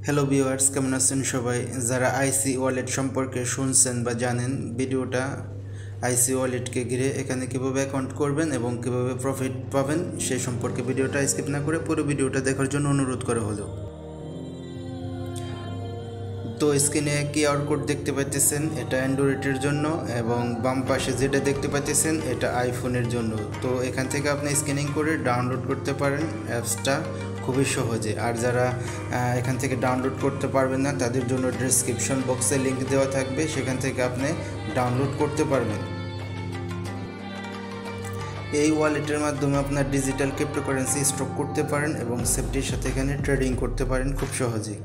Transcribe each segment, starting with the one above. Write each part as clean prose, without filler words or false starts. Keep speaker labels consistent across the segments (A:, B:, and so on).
A: Hello viewers, কেমন আছেন সবাই? যারা আইসি ওয়ালেট সম্পর্কে শুনছেন বা জানেন, ভিডিওটা আইসি ওয়ালেটকে ঘিরে এখানে কীভাবে অ্যাকাউন্ট করবেন এবং কীভাবে প্রফিট পাবেন সেই সম্পর্কে ভিডিওটা স্কিপ না করে পুরো ভিডিওটা দেখার জন্য অনুরোধ করা হলো। তো স্ক্রিনে কিউআর কোড দেখতে পাচ্ছেন, এটা অ্যান্ড্রয়েডের জন্য, এবং বাম পাশে যেটা দেখতে পাচ্ছেন এটা আইফোনের জন্য। তো এখান থেকে আপনি স্ক্যানিং করে ডাউনলোড করতে পারেন অ্যাপসটা খুবই সহজে। আর যারা এখান থেকে ডাউনলোড করতে পারবেন না, তাদের জন্য ডেসক্রিপশন বক্সে লিঙ্ক দেওয়া থাকবে, সেখান থেকে আপনি ডাউনলোড করতে পারবেন। এই ওয়ালেটের মাধ্যমে আপনার ডিজিটাল ক্রিপ্টোকারেন্সি স্টক করতে পারেন এবং সেফটির সাথে এখানে ট্রেডিং করতে পারেন খুব সহজেই।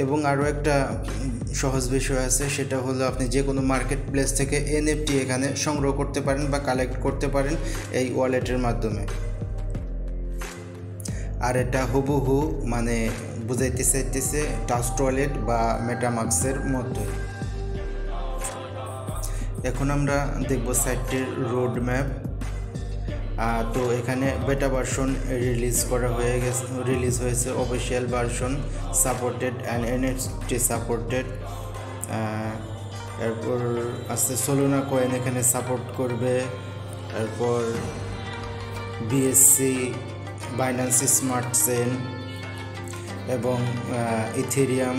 A: এবং আরও একটা সহজ বিষয় আছে, সেটা হলো আপনি যে কোনো মার্কেট প্লেস থেকে এনএফটি এখানে সংগ্রহ করতে পারেন বা কালেক্ট করতে পারেন এই ওয়ালেটের মাধ্যমে। আর এটা হুবহু মানে বুঝাইতে চাইতেছে ট্রাস্ট ওয়ালেট বা মেটামাস্কের মধ্যে। এখন আমরা দেখব সাইটটির রোড ম্যাপ। তো এখানে বেটা ভার্সন রিলিজ হয়েছে, official version supported and NFT supported. এরপর আছে সোলোনা কয়েন এখানে সাপোর্ট করবে, এরপর বিএসসি, বাইন্যান্স স্মার্ট চেইন এবং ইথেরিয়াম,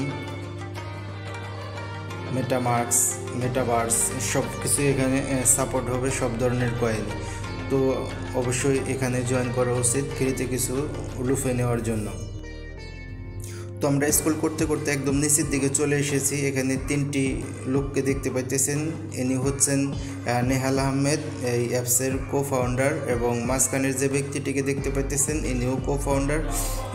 A: মেটাভার্স সব কিছু এখানে সাপোর্ট হবে, সব ধরনের কয়েন। তো অবশ্যই এখানে জয়েন করা উচিত ফ্রিতে কিছু লুফে নেওয়ার জন্য। তো আমরা স্ক্রল করতে করতে একদম নিচের দিকে চলে এসেছি। এখানে তিনটি লোককে দেখতে পাইতেছেন। ইনি হচ্ছেন নেহাল আহমেদ, এই অ্যাপসের কো-ফাউন্ডার, এবং মাঝখানের যে ব্যক্তিটিকে দেখতে পাইতেছেন ইনিও কো-ফাউন্ডার,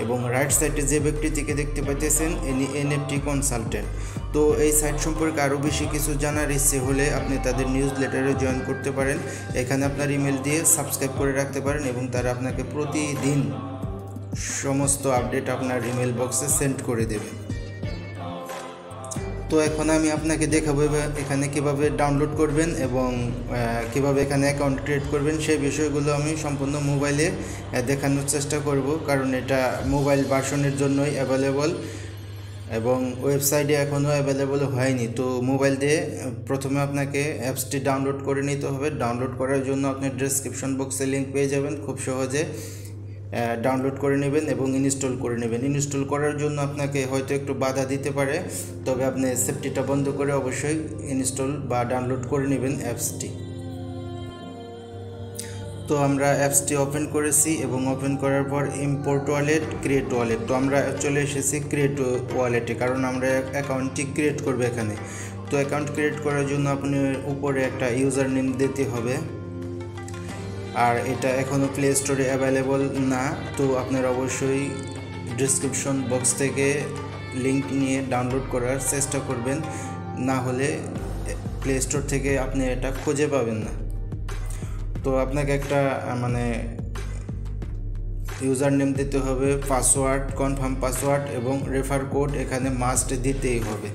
A: এবং রাইট সাইডে যে ব্যক্তিটিকে দেখতে পাইতেছেন ইনি এনএফটি কনসালটেন্ট। তো এই সাইট সম্পর্কে আরও বেশি কিছু জানার ইচ্ছে হলে আপনি তাদের নিউজ লেটারে জয়েন করতে পারেন। এখানে আপনার ইমেল দিয়ে সাবস্ক্রাইব করে রাখতে পারেন এবং তারা আপনাকে প্রতিদিন সমস্ত আপডেট আপনার ইমেল বক্সে সেন্ড করে দেবে। তো এখন আমি আপনাকে দেখাবো এখানে কিভাবে ডাউনলোড করবেন এবং কিভাবে এখানে অ্যাকাউন্ট ক্রিয়েট করবেন, সেই বিষয়গুলো আমি সম্পূর্ণ মোবাইলে দেখানোর চেষ্টা করব, কারণ এটা মোবাইল ভার্সনের জন্যই অ্যাভেলেবল এবং ওয়েবসাইটে এখনও অ্যাভেলেবল হয়নি। তো মোবাইল দিয়ে প্রথমে আপনাকে অ্যাপসটি ডাউনলোড করে নিতে হবে। ডাউনলোড করার জন্য আপনি ডেসক্রিপশন বক্সে লিঙ্ক পেয়ে যাবেন, খুব সহজে ডাউনলোড করে নেবেন এবং ইনস্টল করে নেবেন। ইনস্টল করার জন্য আপনাকে হয়তো একটু বাধা দিতে পারে, তবে আপনি সেফটিটা বন্ধ করে অবশ্যই ইনস্টল বা ডাউনলোড করে নেবেন অ্যাপসটি। তো আমরা অ্যাপসটি ওপেন করেছি এবং ওপেন করার পর ইম্পোর্ট ওয়ালেট, ক্রিয়েট ওয়ালেট। তো আমরা চলে এসেছি ক্রিয়েট ওয়ালেটে, কারণ আমরা অ্যাকাউন্টটি ক্রিয়েট করবো এখানে। তো অ্যাকাউন্ট ক্রিয়েট করার জন্য আপনি উপরে একটা ইউজার নেম দিতে হবে, আর এটা এখনও প্লে স্টোরে অ্যাভেলেবল না। তো আপনারা অবশ্যই ডিসক্রিপশন বক্স থেকে লিঙ্ক নিয়ে ডাউনলোড করার চেষ্টা করবেন, না হলে প্লে স্টোর থেকে আপনি এটা খুঁজে পাবেন না। তো আপনাকে একটা ইউজার নেম দিতে হবে, পাসওয়ার্ড, কনফার্ম পাসওয়ার্ড এবং রেফার কোড এখানে মাস্ট দিতেই হবে।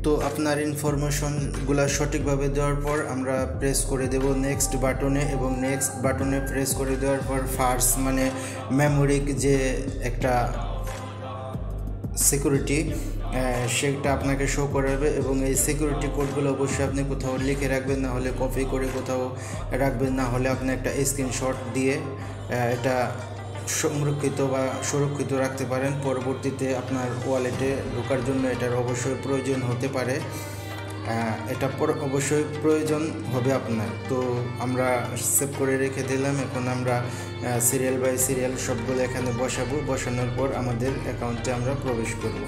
A: তো আপনার ইনফরমেশনগুলো সঠিকভাবে দেওয়ার পর আমরা প্রেস করে দেব নেক্সট বাটনে, এবং নেক্সট বাটনে প্রেস করে দেওয়ার পর ফার্স্ট মেমোরিক যে একটা সিকিউরিটি সেটা আপনাকে শো করাবে, এবং এই সিকিউরিটি কোডগুলো অবশ্যই আপনি কোথাও লিখে রাখবেন, না হলে কপি করে কোথাও রাখবেন, না হলে আপনি একটা স্ক্রিনশট দিয়ে এটা সংরক্ষিত বা সুরক্ষিত রাখতে পারেন। পরবর্তীতে আপনার ওয়ালেটে ঢোকার জন্য এটার অবশ্যই প্রয়োজন হতে পারে, এটা অবশ্যই প্রয়োজন হবে আপনার। তো আমরা সেভ করে রেখে দিলাম। এখন আমরা সিরিয়াল বাই সিরিয়াল সবগুলো এখানে বসাবো। বসানোর পর আমাদের অ্যাকাউন্টে আমরা প্রবেশ করব।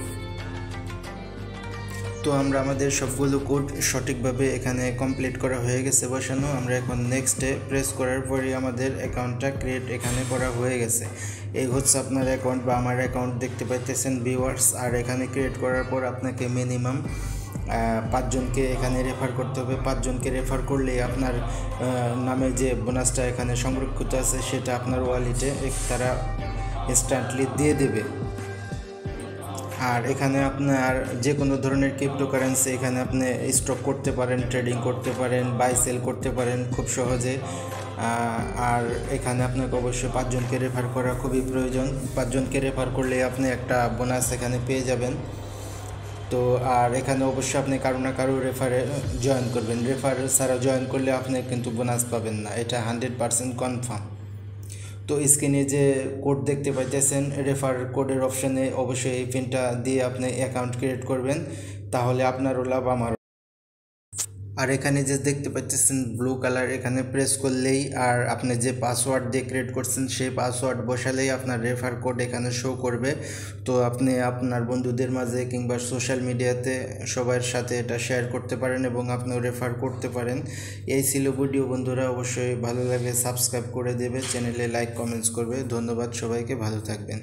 A: তো আমরা আমাদের সবগুলো কোড সঠিকভাবে এখানে কমপ্লিট করা হয়ে গেছে বসানো। আমরা এখন নেক্সটে প্রেস করার পরই আমাদের অ্যাকাউন্টটা ক্রিয়েট এখানে করা হয়ে গেছে। এই হচ্ছে আপনার অ্যাকাউন্ট বা আমার অ্যাকাউন্ট দেখতে পাইতেছেন ভিউয়ার্স। আর এখানে ক্রিয়েট করার পর আপনাকে মিনিমাম 5 জনকে এখানে রেফার করতে হবে। 5 জনকে রেফার করলে আপনার নামে যে বোনাসটা এখানে সংরক্ষিত আছে সেটা আপনার ওয়ালেটে তারা ইনস্ট্যান্টলি দিয়ে দেবে। আর এখানে আপনার যে কোনো ধরনের ক্রিপ্টোকারেন্সি এখানে আপনি স্টক করতে পারেন, ট্রেডিং করতে পারেন, বাই সেল করতে পারেন খুব সহজে। আর এখানে আপনাকে অবশ্যই 5 জনকে রেফার করা খুবই প্রয়োজন। 5 জনকে রেফার করলে আপনি একটা বোনাস এখানে পেয়ে যাবেন। তো আর এখানে অবশ্যই আপনি কারো না কারো রেফারে জয়েন করবেন। রেফার ছাড়া জয়েন করলে আপনি কিন্তু বোনাস পাবেন না, এটা 100% কনফার্ম। তো স্ক্রিনে যে কোড দেখতে পাইতেছেন, রেফার কোডের অপশানে অবশ্যই এই পিনটা দিয়ে আপনি অ্যাকাউন্ট ক্রিয়েট করবেন, তাহলে আপনারও লাভ আমারও। আর এখানে যে দেখতে পাচ্ছেন ব্লু কালার, এখানে প্রেস করলেই আর আপনি যে পাসওয়ার্ড দিয়ে ক্রিয়েট করছেন সেই পাসওয়ার্ড বসালেই আপনার রেফার কোড এখানে শো করবে। তো আপনি আপনার বন্ধুদের মাঝে কিংবা সোশ্যাল মিডিয়াতে সবার সাথে এটা শেয়ার করতে পারেন এবং আপনিও রেফার করতে পারেন। এই ছিল ভিডিও বন্ধুরা, অবশ্যই ভালো লাগলে সাবস্ক্রাইব করে দেবে, চ্যানেলে লাইক কমেন্টস করবে। ধন্যবাদ সবাইকে, ভালো থাকবেন।